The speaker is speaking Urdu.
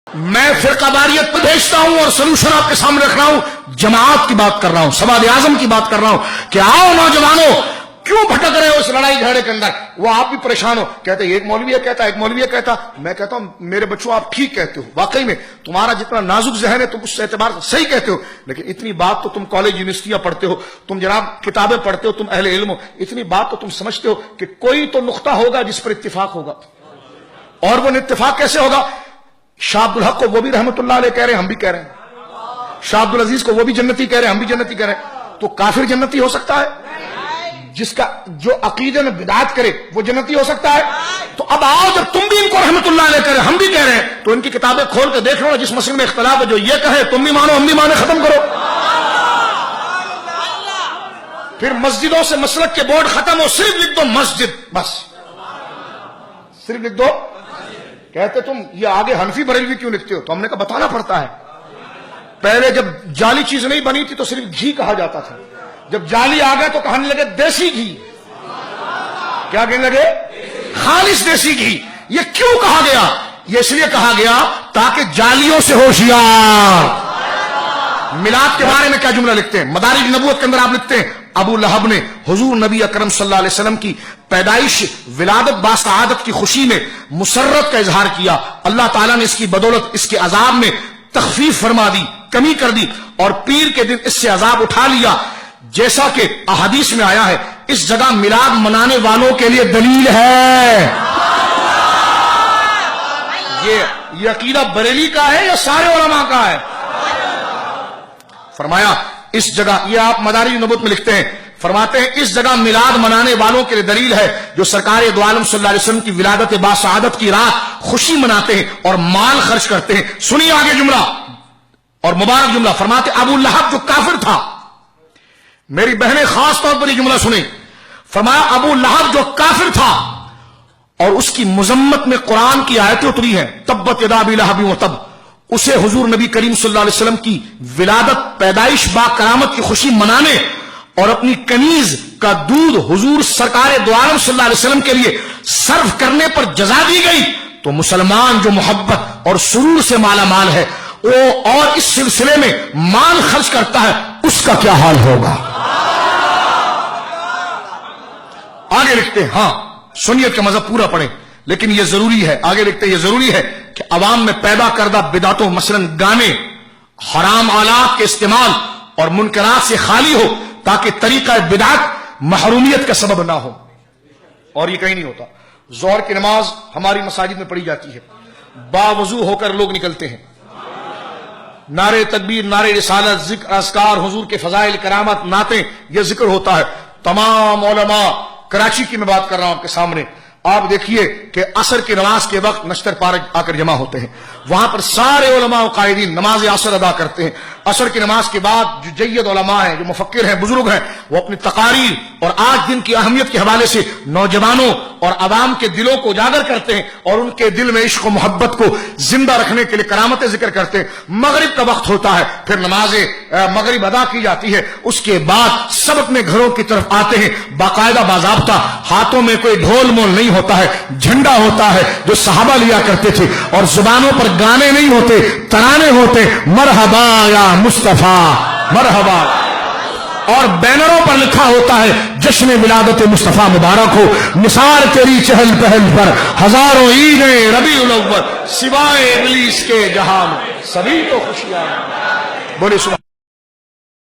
میں فرقہ واریت پہ بھیجتا ہوں اور سلوشن آپ کے سامنے رکھ رہا ہوں، جماعت کی بات کر رہا ہوں، سواد اعظم کی بات کر رہا ہوں کہ آؤ نوجوانوں، کیوں بھٹک رہے ہو اس لڑائی جھگڑے کے اندر؟ وہ آپ بھی پریشان ہو، کہتے ایک مولوی کہتا، ایک مولوی کہتا. میں کہتا ہوں میرے بچوں آپ ٹھیک کہتے ہو، واقعی میں تمہارا جتنا نازک ذہن ہے تم اس اعتبار سے صحیح کہتے ہو، لیکن اتنی بات تو تم کالج یونیورسٹیاں پڑھتے ہو، تم جناب کتابیں پڑھتے ہو، تم اہل علم ہو، اتنی بات تو تم سمجھتے ہو کہ کوئی تو نقطہ ہوگا جس پر اتفاق ہوگا. اور وہ اتفاق کیسے ہوگا؟ شاہ عبد الحق کو وہ بھی رحمت اللہ علیہ کہہ رہے ہیں، ہم بھی کہہ رہے ہیں. شاہ عبد العزیز کو وہ بھی جنتی کہہ رہے ہیں، ہم بھی جنتی کہہ رہے ہیں. تو کافر جنتی ہو سکتا ہے؟ جس کا جو عقیدے میں بدعت کرے وہ جنتی ہو سکتا ہے؟ تو اب آؤ، جب تم بھی ان کو رحمت اللہ علیہ کہہ رہے ہیں، ہم بھی کہہ رہے ہیں، تو ان کی کتابیں کھول کے دیکھ لو، جس مسئلے میں اختلاف ہے جو یہ کہے تم بھی مانو ہم بھی مانے، ختم کرو. پھر مسجدوں سے مسلک کے بورڈ ختم ہو، صرف لکھ دو مسجد، بس صرف لکھ دو. کہتے تم یہ آگے حنفی بریلوی کیوں لکھتے ہو؟ تو ہم نے کہا بتانا پڑتا ہے. پہلے جب جعلی چیز نہیں بنی تھی تو صرف گھی کہا جاتا تھا، جب جعلی آ گئے تو کہنے لگے دیسی گھی. کیا کہنے لگے؟ خالص دیسی گھی. یہ کیوں کہا گیا؟ یہ اس لیے کہا گیا تاکہ جعلیوں سے ہوشیار. میلاد کے بارے میں کیا جملہ لکھتے ہیں مدارج نبوت کے اندر؟ آپ لکھتے ہیں ابو لہب نے حضور نبی اکرم صلی اللہ علیہ وسلم کی پیدائش ولادت باسعادت کی خوشی میں مسرت کا اظہار کیا. اللہ تعالیٰ نے اس کی بدولت اس کے عذاب میں تخفیف فرما دی، کمی کر دی، اور پیر کے دن اس سے عذاب اٹھا لیا، جیسا کہ احادیث میں آیا ہے. اس جگہ میلاد منانے والوں کے لیے دلیل ہے. یہ عقیدہ بریلی کا ہے یا سارے علماء کا ہے؟ فرمایا اس جگہ، یہ آپ مدارج نبوت میں لکھتے ہیں، فرماتے ہیں اس جگہ میلاد منانے والوں کے لیے دلیل ہے جو سرکار دو عالم صلی اللہ علیہ وسلم کی ولادت باسعادت کی رات خوشی مناتے ہیں اور مال خرچ کرتے ہیں. سنیے آگے جملہ اور مبارک جملہ. فرماتے ابو لہب جو کافر تھا، میری بہنیں خاص طور پر یہ جملہ سنیں، فرمایا ابو لہب جو کافر تھا اور اس کی مذمت میں قرآن کی آیتیں اتری ہیں، تبت یدا ابی لہب وتب، اسے حضور نبی کریم صلی اللہ علیہ وسلم کی ولادت پیدائش با کرامت کی خوشی منانے اور اپنی کنیز کا دودھ حضور سرکار دو عالم صلی اللہ علیہ وسلم کے لیے صرف کرنے پر جزا دی گئی. تو مسلمان جو محبت اور سرور سے مالا مال ہے وہ اور اس سلسلے میں مال خرچ کرتا ہے، اس کا کیا حال ہوگا؟ آگے لکھتے ہیں، ہاں سنیت کا مذہب پورا پڑھیں، لیکن یہ ضروری ہے، آگے لکھتے ہیں یہ ضروری ہے کہ عوام میں پیدا کردہ بدعتوں مثلاً گانے، حرام آلات کے استعمال اور منکرات سے خالی ہو تاکہ طریقہ بدعت محرومیت کا سبب نہ ہو. اور یہ کہیں نہیں ہوتا. ظہر کی نماز ہماری مساجد میں پڑھی جاتی ہے، باوضو ہو کر لوگ نکلتے ہیں، نعرے تکبیر، نعرے رسالت، ذکر، اذکار، حضور کے فضائل کرامت، نعتیں، یہ ذکر ہوتا ہے. تمام علماء، کراچی کی میں بات کر رہا ہوں آپ کے سامنے، آپ دیکھیے کہ عصر کی نماز کے وقت نشتر پارک آ کر جمع ہوتے ہیں، وہاں پر سارے علماء و قائدین نماز عصر ادا کرتے ہیں. عصر کی نماز کے بعد جو جید علماء ہیں، جو مفکر ہیں، بزرگ ہیں، وہ اپنی تقاریر اور آج دن کی اہمیت کے حوالے سے نوجوانوں اور عوام کے دلوں کو اجاگر کرتے ہیں اور ان کے دل میں عشق و محبت کو زندہ رکھنے کے لیے کرامتیں ذکر کرتے ہیں. مغرب کا وقت ہوتا ہے، پھر نماز مغرب ادا کی جاتی ہے، اس کے بعد سب اپنے گھروں کی طرف آتے ہیں، باقاعدہ باضابطہ، ہاتھوں میں کوئی ڈھول مول نہیں ہوتا ہے، جھنڈا ہوتا ہے جو صحابہ لیا کرتے تھے، اور زبانوں پر گانے نہیں ہوتے، ترانے ہوتے، مرحبا یا مصطفیٰ مرحبا، اور بینروں پر لکھا ہوتا ہے جشن ولادت مصطفیٰ مبارک ہو، نثار تیری چہل پہل پر ہزاروں عیدیں ربیع الاول، سوائے ابلیس کے جہاں میں سبھی کو خوشیاں. بولے سبحان